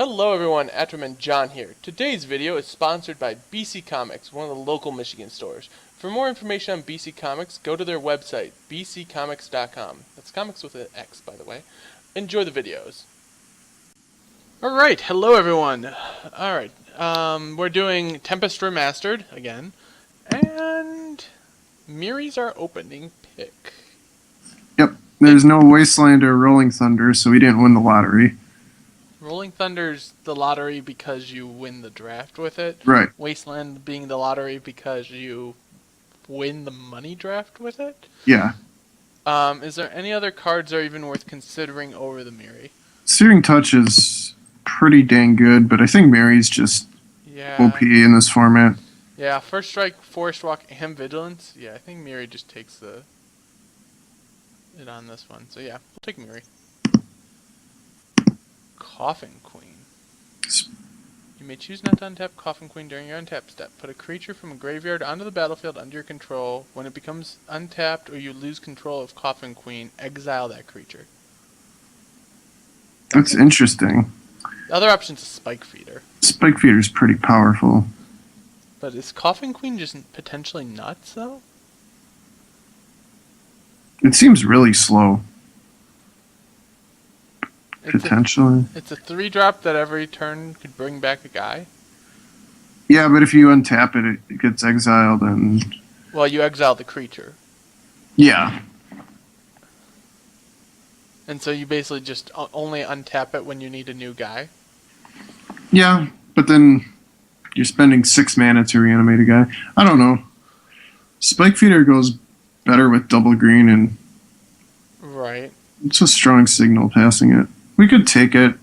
Hello everyone, Atterman John here. Today's video is sponsored by BC Comics, one of the local Michigan stores. For more information on BC Comics, go to their website, bccomics.com. That's comics with an X, by the way. Enjoy the videos. Alright, hello everyone. Alright, we're doing Tempest Remastered again, and Miri's our opening pick. Yep, there's no Wasteland or Rolling Thunder, so we didn't win the lottery. Rolling Thunder's the lottery because you win the draft with it. Right. Wasteland being the lottery because you win the money draft with it. Yeah. Is there any other cards that are even worth considering over the Miri? Searing Touch is pretty dang good, but I think Mary's just OP in this format. Yeah, First Strike, Forest Walk, and Vigilance. Yeah, I think Miri just takes it on this one. So yeah, we'll take Miri. Coffin Queen. You may choose not to untap Coffin Queen during your untap step. Put a creature from a graveyard onto the battlefield under your control. When it becomes untapped or you lose control of Coffin Queen, exile that creature. That's interesting. The other option is a Spike Feeder. Spike Feeder is pretty powerful. But is Coffin Queen just potentially nuts, though? It seems really slow. Potentially. It's a 3-drop that every turn could bring back a guy. Yeah, but if you untap it, it gets exiled and... Well, you exile the creature. Yeah. And so you basically just only untap it when you need a new guy? Yeah, but then you're spending 6 mana to reanimate a guy. I don't know. Spike Feeder goes better with double green, and... Right. It's a strong signal passing it. We could take it.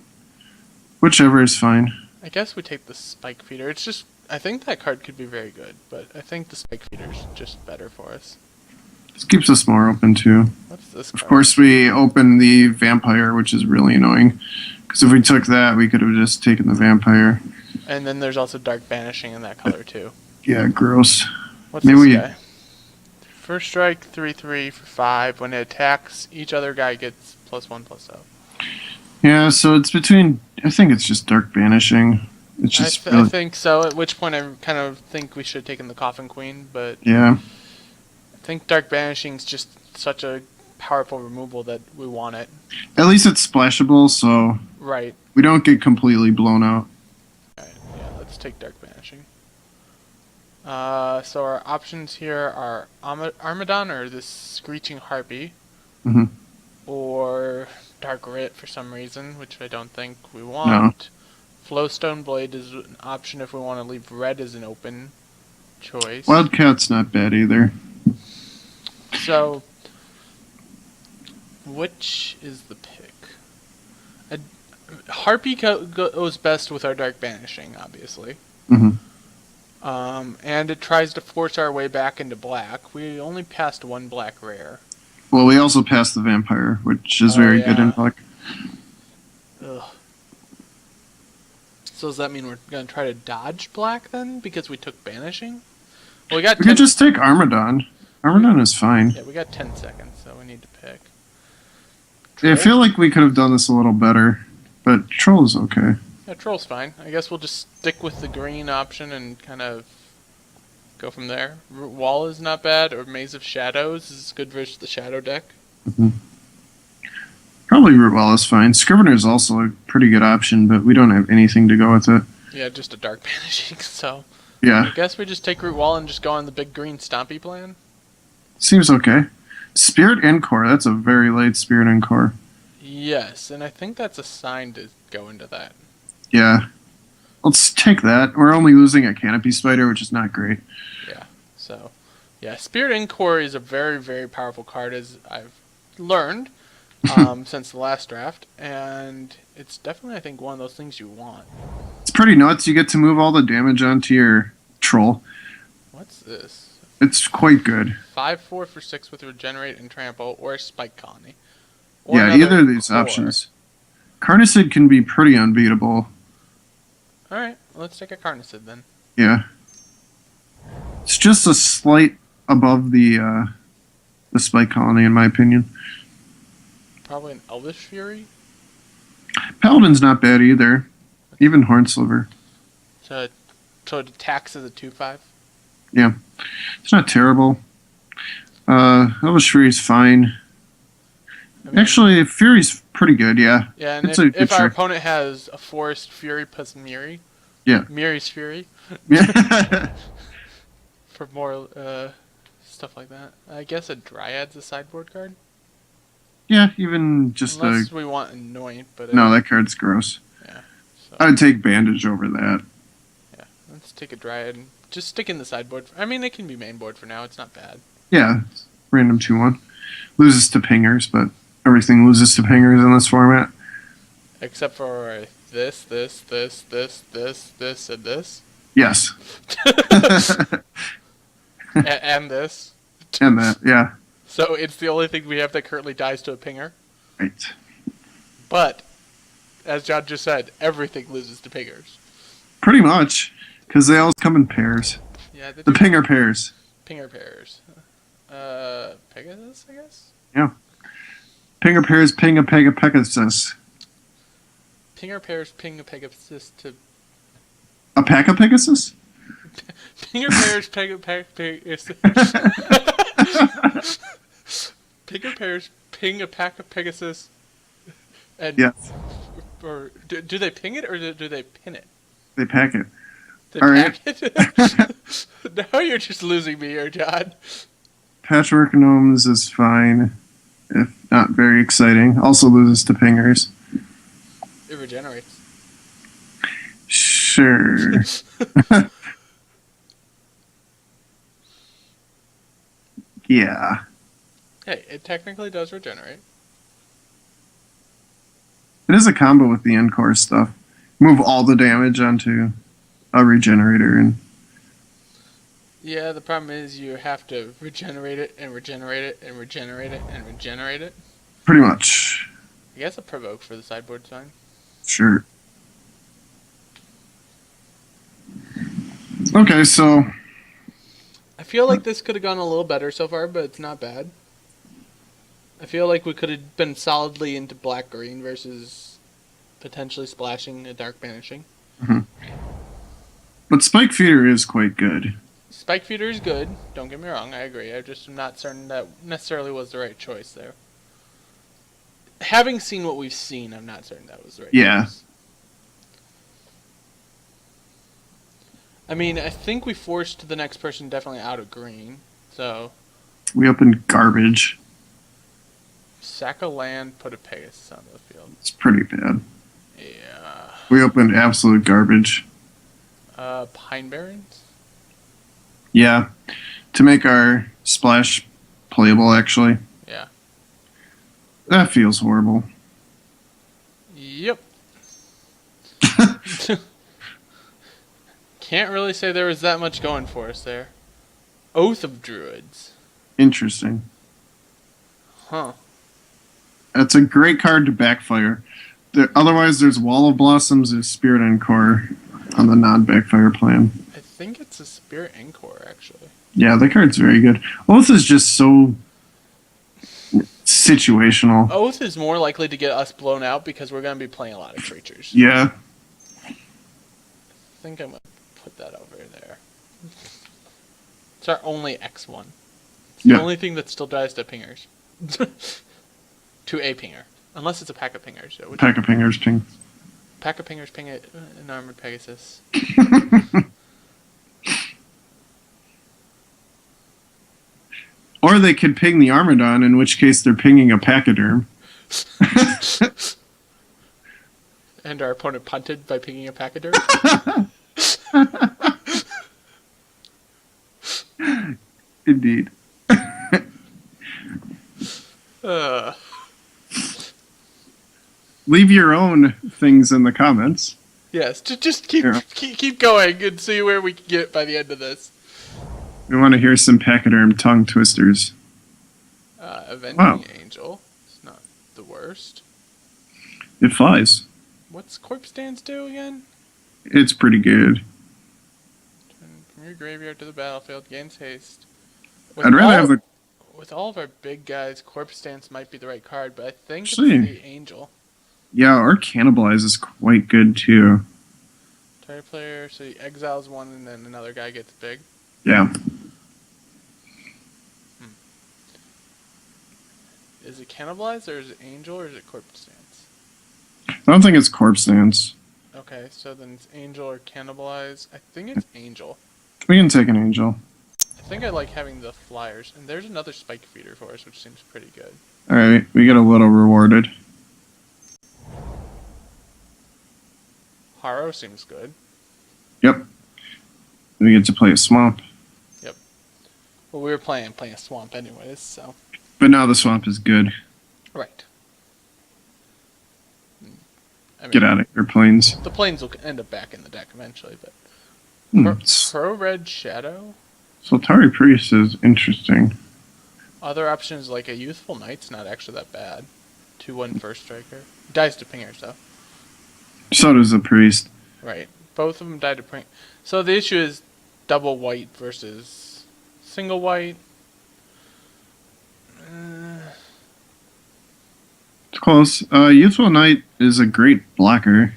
Whichever is fine. I guess we take the Spike Feeder. It's just, I think that card could be very good, but I think the Spike Feeder's just better for us. This keeps us more open too. What's this card? Of course, we open the Vampire, which is really annoying. Because if we took that, we could have just taken the Vampire. And then there's also Dark Banishing in that color too. Yeah, gross. What's this guy? First Strike, 3/3 for 5. When it attacks, each other guy gets +1/+0. Yeah, so it's between... I think it's just Dark Banishing. It's just I think so, at which point I kind of think we should have taken the Coffin Queen, but... Yeah. I think Dark Banishing's just such a powerful removal that we want it. At least it's splashable, so... Right. We don't get completely blown out. Alright, yeah, let's take Dark Banishing. So our options here are Armadon or this Screeching Harpy. Mm-hmm. Or Dark Writ for some reason, which I don't think we want. No. Flowstone Blade is an option if we want to leave red as an open choice. Wildcat's not bad either. So, which is the pick? Harpy goes best with our Dark Banishing, obviously. Mm-hmm. And it tries to force our way back into black. We only passed 1 black rare. Well, we also passed the Vampire, which is very good in black. Ugh. So does that mean we're going to try to dodge black then? Because we took Banishing? Well, we could just take Armadon. Armadon is fine. Yeah, we got 10 seconds, so we need to pick. Yeah, I feel like we could have done this a little better, but Troll is okay. Yeah, Troll's fine. I guess we'll just stick with the green option and kind of go from there. Root Wall is not bad, or Maze of Shadows is good versus the Shadow deck. Mm-hmm. Probably Root Wall is fine. Scrivener is also a pretty good option, but we don't have anything to go with it. Yeah, just a Dark Banishing, so... Yeah. I guess we just take Root Wall and just go on the big green Stompy plan? Seems okay. Spirit Encore, that's a very late Spirit Encore. Yes, and I think that's a sign to go into that. Yeah. Let's take that. We're only losing a Canopy Spider, which is not great. Yeah, so... Yeah, Spirit Encore is a very, very powerful card, as I've learned since the last draft, and it's definitely, I think, one of those things you want. It's pretty nuts. You get to move all the damage onto your Troll. What's this? It's quite good. 5/4 for 6 with Regenerate and Trample, or Spike Colony. Or yeah, either of these options. Carnicid can be pretty unbeatable. Alright, well, let's take a Carnicid then. Yeah. It's just a slight above the Spike Colony, in my opinion. Probably an Elvish Fury? Paladin's not bad either. Even Hornsliver. So it attacks as a 2/5. Yeah. It's not terrible. Elvish Fury's fine. I mean, Actually, Fury's pretty good, yeah. yeah, and It's a good if our trick. opponent has a Forest Fury plus Miri, Yeah. Miri's Fury, Yeah. for more stuff like that. I guess a Dryad's a sideboard card. Yeah, even just Unless we want Anoint, but no, that card's gross. yeah. So, I'd take Bandage over that. yeah, let's take a Dryad and just stick in the sideboard. I mean, it can be main board for now. It's not bad. Yeah, random 2/1. Loses to pingers, but everything loses to pingers in this format. Except for this, and this. Yes. And this. And that, yeah. So it's the only thing we have that currently dies to a pinger. Right. But, as John just said, everything loses to pingers. Pretty much, because they always come in pairs. Yeah, The pinger pairs. pinger pairs. Pegasus, I guess? Yeah. Pinger pairs, ping a pega Pegasus. Pinger pairs ping a Pegasus to... A pack of Pegasus? Pinger pairs ping a Pegasus... Pinger pairs ping a pack of Pegasus... And, Yes. Or do they ping it or do they pin it? They pack it. They All right. pack it? Now you're just losing me here, John. Patchwork Gnomes is fine, if not very exciting. Also loses to pingers. It regenerates. Sure. Yeah. Hey, it technically does regenerate. It is a combo with the Encore stuff. Move all the damage onto a regenerator and Yeah, the problem is you have to regenerate it and regenerate it and regenerate it and regenerate it. pretty much. I guess a provoke for the sideboard sign. Sure. Okay, so I feel like this could have gone a little better so far, but it's not bad. I feel like we could have been solidly into black-green versus potentially splashing a dark banishing. but Spike Feeder is quite good. Spike Feeder is good, don't get me wrong, I agree. I just am not certain that necessarily was the right choice there. Having seen what we've seen, I'm not certain that was the right choice. I mean, I think we forced the next person definitely out of green, so... We opened garbage. Sack a land, put a Pegasus on the field. It's pretty bad. Yeah. We opened absolute garbage. Pine Barrens? Yeah. To make our splash playable, actually. Yeah. That feels horrible. Yep. Can't really say there was that much going for us there. Oath of Druids. Interesting. Huh. That's a great card to backfire. Otherwise, there's Wall of Blossoms or Spirit Encore on the non-backfire plan. I think it's a Spirit Encore, actually. Yeah, the card's very good. Oath is just so situational. Oath is more likely to get us blown out because we're going to be playing a lot of creatures. Yeah. I think I'm going to put that over there. It's our only X1. It's the only thing that still dies to pingers. To a pinger. Unless it's a pack of pingers. So Pack of pingers ping. pack of pingers ping an armored Pegasus. Or they could ping the Armadon, in which case they're pinging a Pachyderm. And our opponent punted by pinging a Pachyderm. Indeed. Leave your own things in the comments. Yes, just keep going and see where we can get by the end of this. We want to hear some Pachyderm tongue twisters. Avenging Angel. It's not the worst. It flies. What's Corpse Dance do again? It's pretty good. Turn from your graveyard to the battlefield, gains haste. I'd rather have the... With all of our big guys, Corpse Dance might be the right card, but I think Actually, it's the Angel. Yeah, or Cannibalize is quite good too. player, so he exiles one and then another guy gets big. Yeah. Is it cannibalized, or is it angel, or is it corpse stance? I don't think it's corpse stance. Okay, so then it's angel or cannibalize. I think it's angel. We can take an angel. I think I like having the flyers. And there's another spike feeder for us, which seems pretty good. Alright, we get a little rewarded. Haro seems good. Yep. We get to play a swamp. Yep. Well, we were playing a swamp anyways, so. But now the swamp is good. Right. I mean, Get out of here, planes. the planes will end up back in the deck eventually, but. Hmm. Pro-red shadow? Soltari Priest is interesting. Other options like a Youthful Knight's not actually that bad. 2/1 first striker. Dies to pingers though. So does the Priest. Right. Both of them die to ping. So the issue is double white versus single white. It's close. Youthful Knight is a great blocker.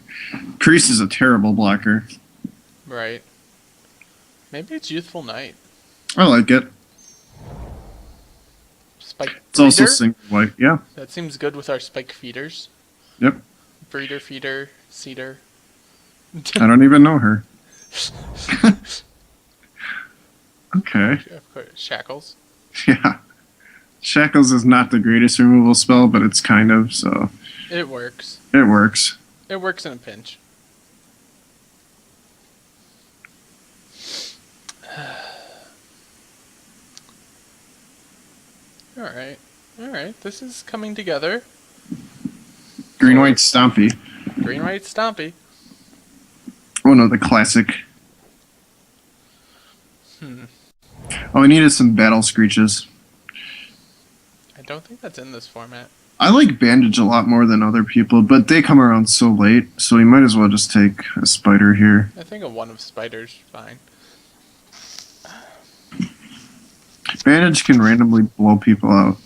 Priest is a terrible blocker. Right. Maybe it's Youthful Knight. I like it. Spike It's also breeder? single white. Yeah. That seems good with our spike feeders. Yep. Breeder, feeder, cedar. I don't even know her. Okay. Of course, shackles. Yeah. Shackles is not the greatest removal spell, but it's kind of, so It works. it works. It works in a pinch. Alright. Alright. This is coming together. Green White Stompy. Green, white, stompy. One of the classic. Hmm. Oh, I needed some battle screeches. I don't think that's in this format. I like Bandage a lot more than other people, but they come around so late, so we might as well just take a spider here. I think a one of spiders fine. Bandage can randomly blow people out.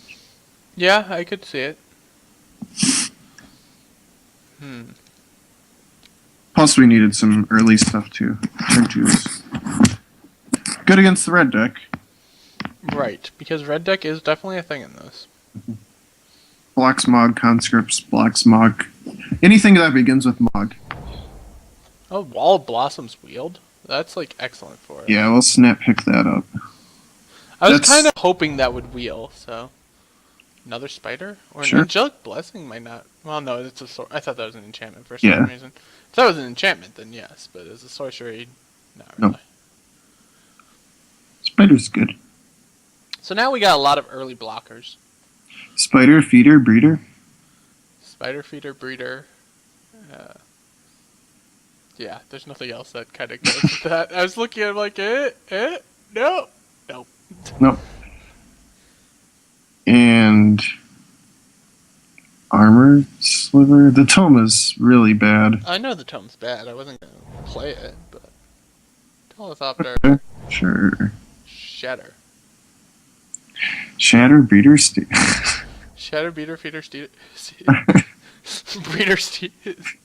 Yeah, I could see it. Hmm. Plus, we needed some early stuff too. Turn twos. Good against the red deck. Right, because red deck is definitely a thing in this. Blocks Mog, conscripts, blocks Mog. Anything that begins with Mog. Oh, Wall of Blossoms Wield? That's like excellent for it. Yeah, we'll snap pick that up. I was that's- kind of hoping that would wheel, so. Another spider? Or an Sure. Angelic Blessing might not. Well, no, it's a I thought that was an enchantment for some Yeah. reason. If that was an enchantment, then yes, but as a sorcery, not really. No. Spider's good. So now we got a lot of early blockers. Spider, feeder, breeder. Spider Feeder, Breeder. Yeah, there's nothing else that kind of goes with that. I was looking at it like, no, nope. Nope. And armor sliver. The tome is really bad. I know the tome's bad. I wasn't going to play it, but. Telepopter. Okay, sure. Shatter. Shatter, breeder, Shatter, Beater, Feeder, Breeder,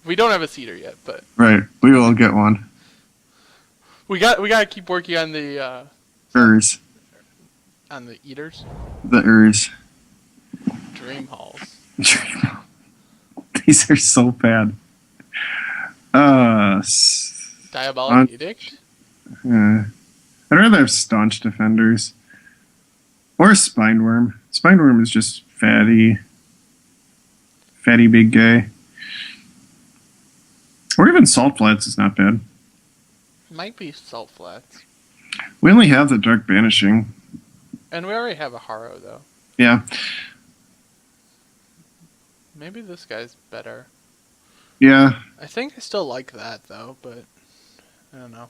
We don't have a cedar yet, but. Right, we will get one. We got to keep working on the, Urs. on the eaters. The Urs. Dream halls. These are so bad. Diabolic Edict? I'd rather have staunch defenders. Or Spineworm. Spineworm is just fatty. Fatty big guy. Or even Salt Flats is not bad. Might be Salt Flats. We only have the Dark Banishing. And we already have a Haro, though. Yeah. Maybe this guy's better. Yeah. I think I still like that, though, but I don't know.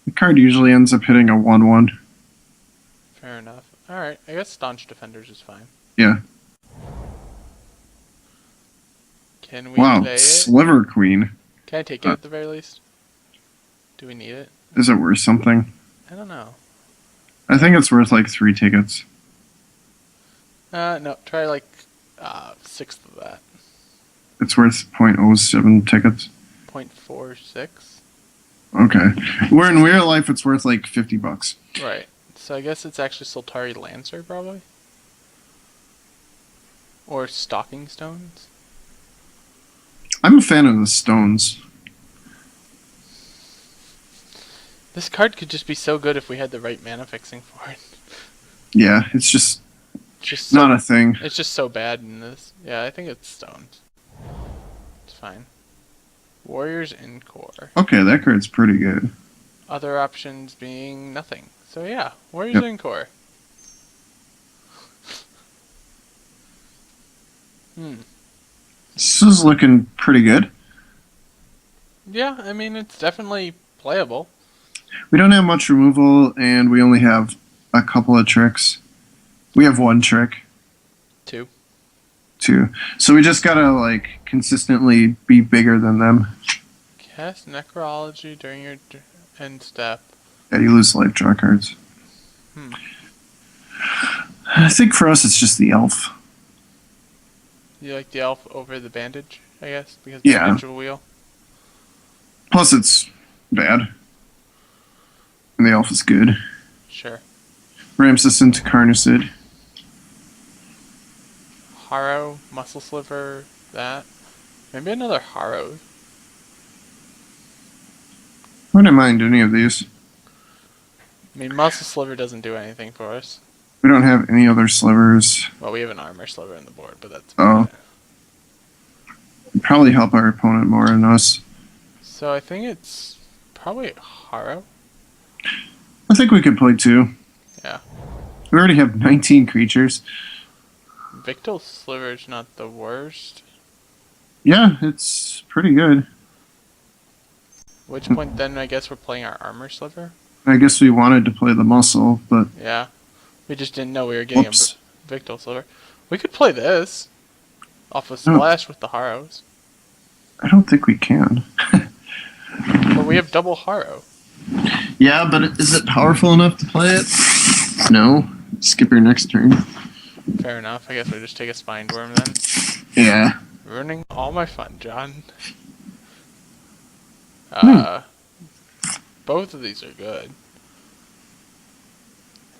The card usually ends up hitting a 1/1. Fair enough. Alright, I guess Staunch Defenders is fine. Yeah. Can we Wow. play it? Sliver Queen. Can I take it at the very least? Do we need it? Is it worth something? I don't know. I think it's worth like 3 tickets. No, try like sixth of that. It's worth .07 tickets. 0.46? Okay. Where in real life it's worth like $50. Right. So I guess it's actually Soltari Lancer, probably? Or Stalking Stones? I'm a fan of the stones. This card could just be so good if we had the right mana fixing for it. Yeah, it's just Just not a thing. It's just so bad in this. Yeah, I think it's stones. It's fine. Warriors in core. Okay, that card's pretty good. Other options being nothing. So yeah, Warriors Yep. in core. This is looking pretty good. Yeah, I mean it's definitely playable. We don't have much removal, and we only have a couple of tricks. We have one trick. Two. So we just gotta like consistently be bigger than them. Cast Necrology during your end step. Yeah, you lose life draw cards. I think for us it's just the elf. You like the elf over the bandage, I guess, because Yeah. bandage of a wheel. Plus it's bad. And the elf is good. Sure. Ramps us into Carnicid. Harrow, Muscle Sliver, that. Maybe another Harrow. I wouldn't mind any of these. I mean, Muscle Sliver doesn't do anything for us. We don't have any other slivers. Well, we have an Armor Sliver on the board, but that's Oh. about it. It'd probably help our opponent more than us. So I think it's probably Harrow. I think we could play 2. Yeah. We already have 19 creatures. Victal Sliver's not the worst. Yeah, it's pretty good. Which point then I guess we're playing our Armor Sliver? I guess we wanted to play the muscle, but Yeah. We just didn't know we were getting whoops. a Victal Sliver. We could play this off of Splash with the Harrows. I don't think we can. But we have double Harrow. Yeah, but is it powerful enough to play it? No. Skip your next turn. Fair enough. I guess we just take a Spined Worm then. Yeah. Ruining all my fun, John. Both of these are good.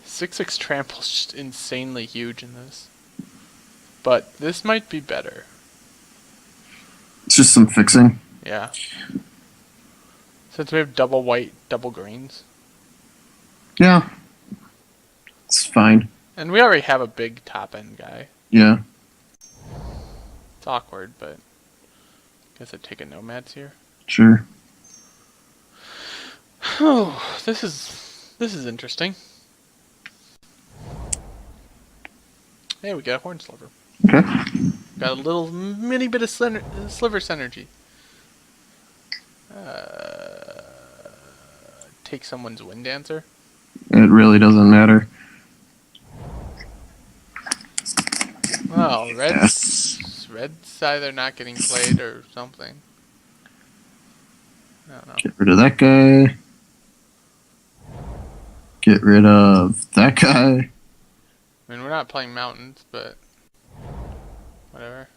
6/6 Trample's just insanely huge in this. But this might be better. It's just some fixing. Yeah. Since we have double white, double greens. Yeah. It's fine. And we already have a big top end guy. Yeah. It's awkward, but I guess I'd take a Nomads here. Sure. Oh, this is interesting. Hey, we got a Horn Sliver. Okay. Got a little mini bit of sliver synergy. Take someone's Wind Dancer. It really doesn't matter. Well, Yes. red's either not getting played or something. I don't know. Get rid of that guy. Get rid of that guy. I mean, we're not playing mountains, but whatever.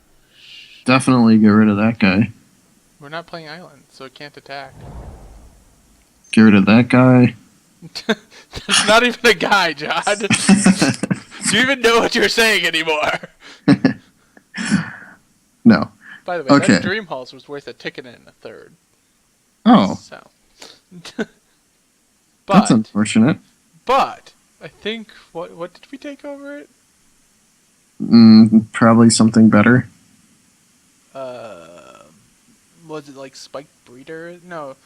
Definitely get rid of that guy. We're not playing islands, so it can't attack. Get rid of that guy. That's not even a guy, John. Do you even know what you're saying anymore? No. By the way, Okay. that Dream Halls was worth a ticket and a third. Oh, So. that's but unfortunate. I think what did we take over it? Probably something better. Was it like Spiked Breeder? No.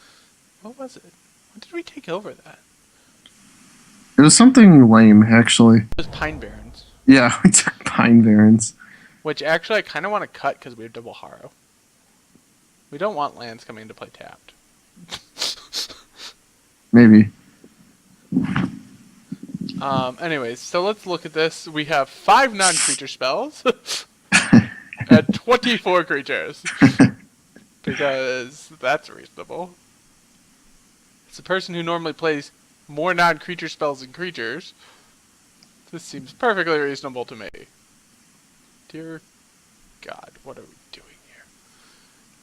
What was it? What did we take over that? It was something lame, actually. It was Pine Barrens. Yeah, we took Pine Barrens. Which actually I kind of want to cut because we have double Harrow. We don't want lands coming into play tapped. Maybe. Anyways, so let's look at this. We have 5 non-creature spells and 24 creatures. Because that's reasonable. It's a person who normally plays more non-creature spells than creatures. This seems perfectly reasonable to me. Dear God, what are we doing here?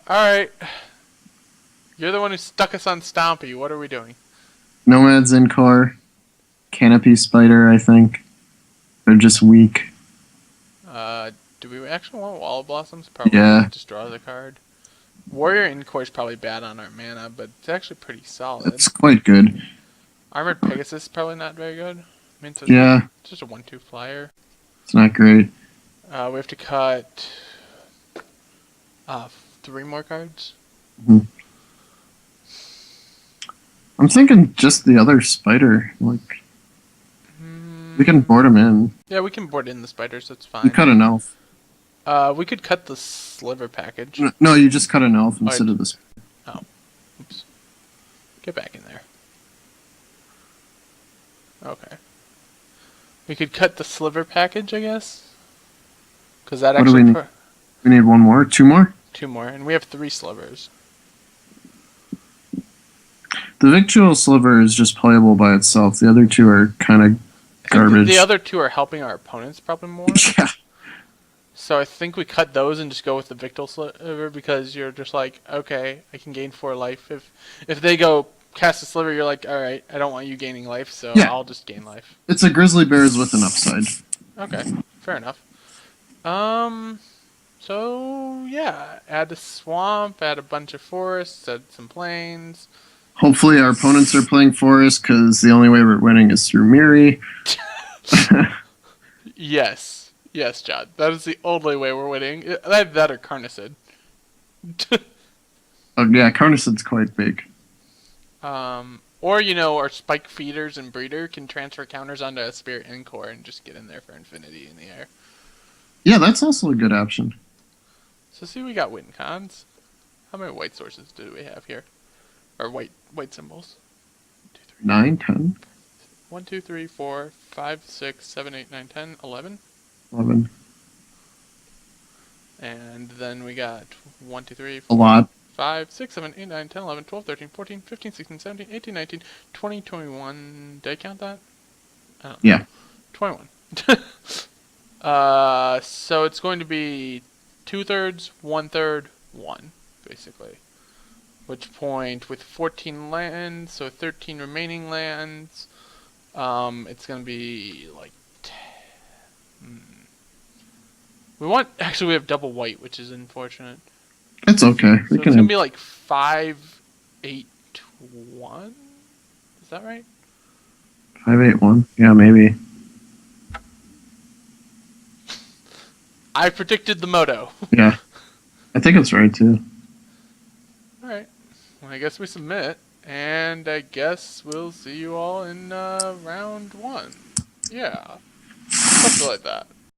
Alright. You're the one who stuck us on Stompy. What are we doing? Nomads in core. Canopy Spider, I think. They're just weak. Do we actually want Wall of Blossoms? Probably. Yeah. Just draw the card. Warrior Encore is probably bad on our mana, but it's actually pretty solid. It's quite good. Armored Pegasus is probably not very good. I mean, Yeah. It's just a 1/2 flyer. It's not great. We have to cut 3 more cards. Mhm. I'm thinking just the other spider. Like, we can board him in. Yeah, we can board in the spiders. That's fine. You cut an elf. We could cut the sliver package. No, you just cut an elf instead of this. Oh, oops. Get back in there. Okay. We could cut the sliver package, I guess. Because that What do actually. we need one more? 2 more? 2 more, and we have 3 slivers. The Victual Sliver is just playable by itself. The other 2 are kind of garbage. The other 2 are helping our opponents probably more. Yeah. So I think we cut those and just go with the Victual Sliver because you're just like, okay, I can gain 4 life. If they go cast a sliver, you're like, all right, I don't want you gaining life, so Yeah. I'll just gain life. It's a Grizzly Bears with an upside. Okay, fair enough. So yeah, add a swamp, add a bunch of forests, add some plains. Hopefully our opponents are playing Forest, because the only way we're winning is through Miri. Yes, John. That is the only way we're winning. That or Carnicid. Oh yeah, Carnicid's quite big. Or our Spike Feeders and Breeder can transfer counters onto a Spirit Encore and just get in there for infinity in the air. Yeah, that's also a good option. So see, we got win cons. How many white sources do we have here? Or white symbols? 9, 10, 1, 2, 3, 4, 5, 6, 7, 8, 9, 10, 11. 11. And then we got 1, 2, 3, A 4, lot. 5, 6, 7, 8, 9, 10, 11, 12, 13, 14, 15, 16, 17, 18, 19, 20, 21. Did I count that? I don't know. Yeah. 21. So it's going to be 2/3, 1/3, 1, basically. Which point, with 14 lands, so 13 remaining lands, it's going to be like 10. Actually, we have double white, which is unfortunate. It's okay. So it's going to be like 5, 8, 1? Is that right? 5, 8, 1. Yeah, maybe. I predicted the moto. Yeah. I think it's right, too. Alright. Well, I guess we submit. And I guess we'll see you all in round 1. Yeah. Something like that.